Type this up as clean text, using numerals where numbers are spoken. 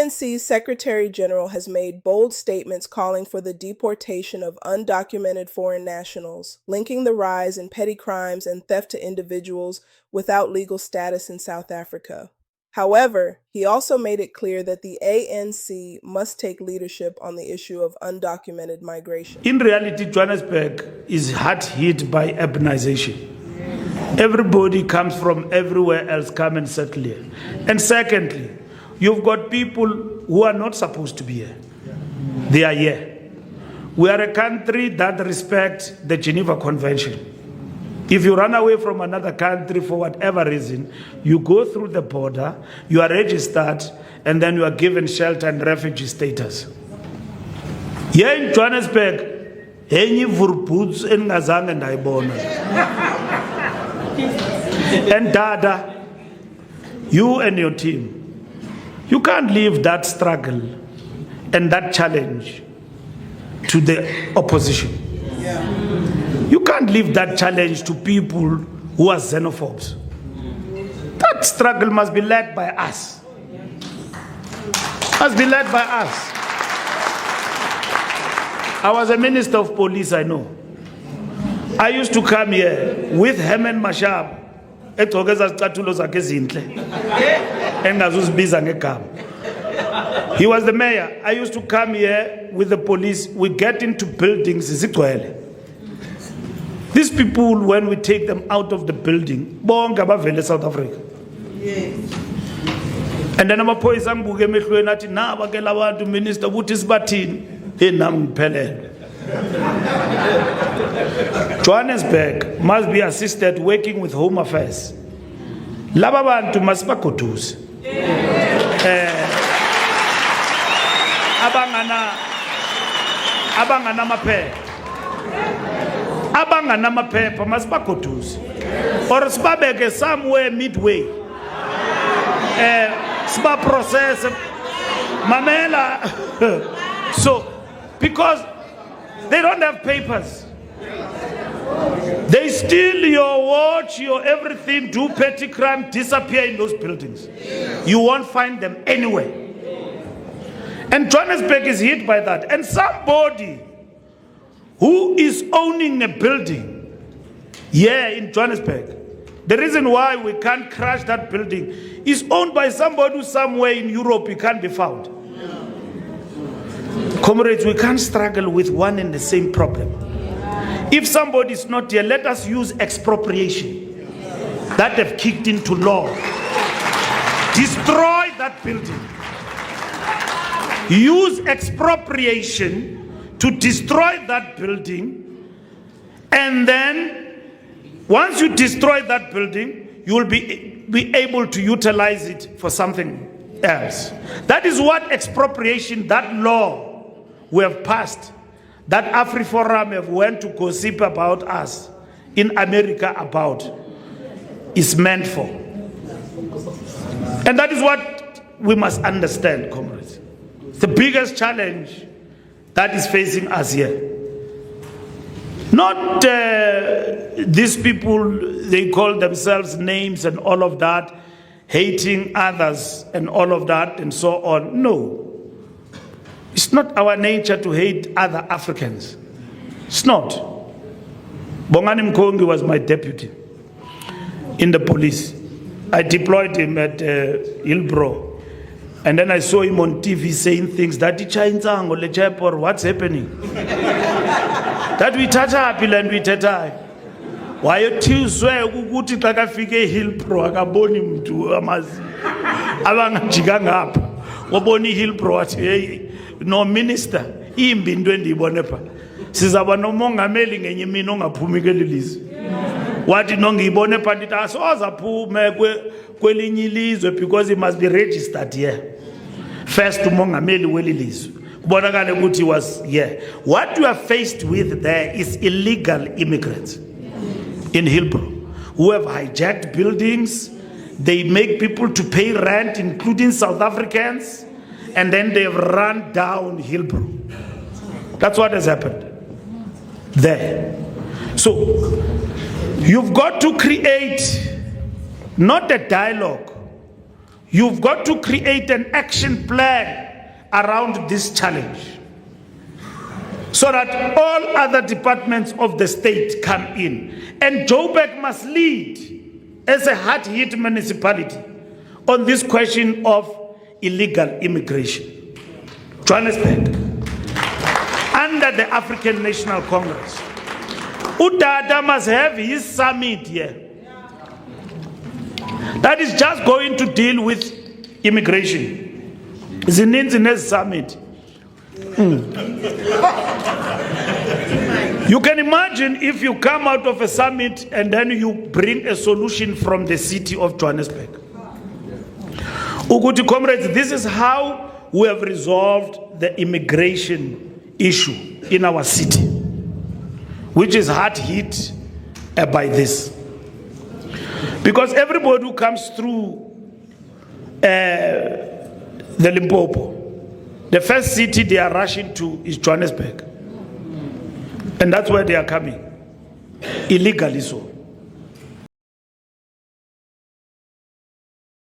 ANC Secretary-General has made bold statements calling for the deportation of undocumented foreign nationals, linking the rise in petty crimes and theft to individuals without legal status in South Africa. However, he also made it clear that the ANC must take leadership on the issue of undocumented migration. In reality, Johannesburg is hard hit by urbanization. Everybody comes from everywhere else, come and settle here. And secondly, you've got people who are not supposed to be here. They are here. We are a country that respects the Geneva Convention. If you run away from another country for whatever reason, you go through the border, you are registered, and then you are given shelter and refugee status. Here in Johannesburg, any boots in Ngazang and Aibona. And Dada, you and your team, you can't leave that struggle and that challenge to the opposition. You can't leave that challenge to people who are xenophobes. That struggle must be led by us. Must be led by us. I was a minister of police, I know. I used to come here with Herman Mashab. He was the mayor. I used to come here with the police. We get into buildings. These people, when we take them out of the building, South Africa. And then I'm a police. I'm going to minister. What is batin? Johannesburg must be assisted working with Home Affairs. Lababantu must bakotus. Abangana mapepa must bakotus. Or spabeke somewhere midway. Spa process. Mamela. So, because they don't have papers. They steal your watch, your everything, do petty crime, disappear in those buildings. You won't find them anywhere. And Johannesburg is hit by that. And somebody who is owning a building here in Johannesburg, the reason why we can't crash that building is owned by somebody who's somewhere in Europe. He can't be found. Comrades, we can't struggle with one and the same problem. If somebody is not here, let us use expropriation that have kicked into law. Destroy that building. Use expropriation to destroy that building, and then once you destroy that building, you will be able to utilize it for something else. That is what expropriation, that law we have passed, that AfriForum have went to gossip about us in America about, is meant for. And that is what we must understand, comrades. The biggest challenge that is facing us here. Not these people, they call themselves names and all of that, hating others and all of that and so on. No. It's not our nature to hate other Africans. It's not. Bongani Mkongi was my deputy in the police. I deployed him at Hillbrow. And then I saw him on TV saying things that what's happening? That we tata and we tata. Why you Tuesday ukuti taka fike Hillbrow akaboni mtu amazi. Abanga jiganga hapa. Waboni Hillbrow ati hey, no minister imbi ndo ndibone pa sizaba nomongameli ngenye mina ongaphumi kelilizwe wathi nongibone pa ndithi asoza phume kwelinye ilizwe because he must be registered here first umongameli welilizwe kubonakala ukuthi was here. What you are faced with there is illegal immigrants in Hillbrow who have hijacked buildings. They make people to pay rent, including South Africans. And then they've run down Hillbrow. That's what has happened there. So you've got to create not a dialogue. You've got to create an action plan around this challenge so that all other departments of the state come in. And Joburg must lead as a hard-hit municipality on this question of illegal immigration. Johannesburg, under the African National Congress, Udada must have his summit here. That is just going to deal with immigration. Zininzi summit. You can imagine if you come out of a summit and then you bring a solution from the city of Johannesburg. Uguti comrades, this is how we have resolved the immigration issue in our city, which is hard hit by this. Because everybody who comes through the Limpopo, the first city they are rushing to is Johannesburg. And that's where they are coming, illegally so.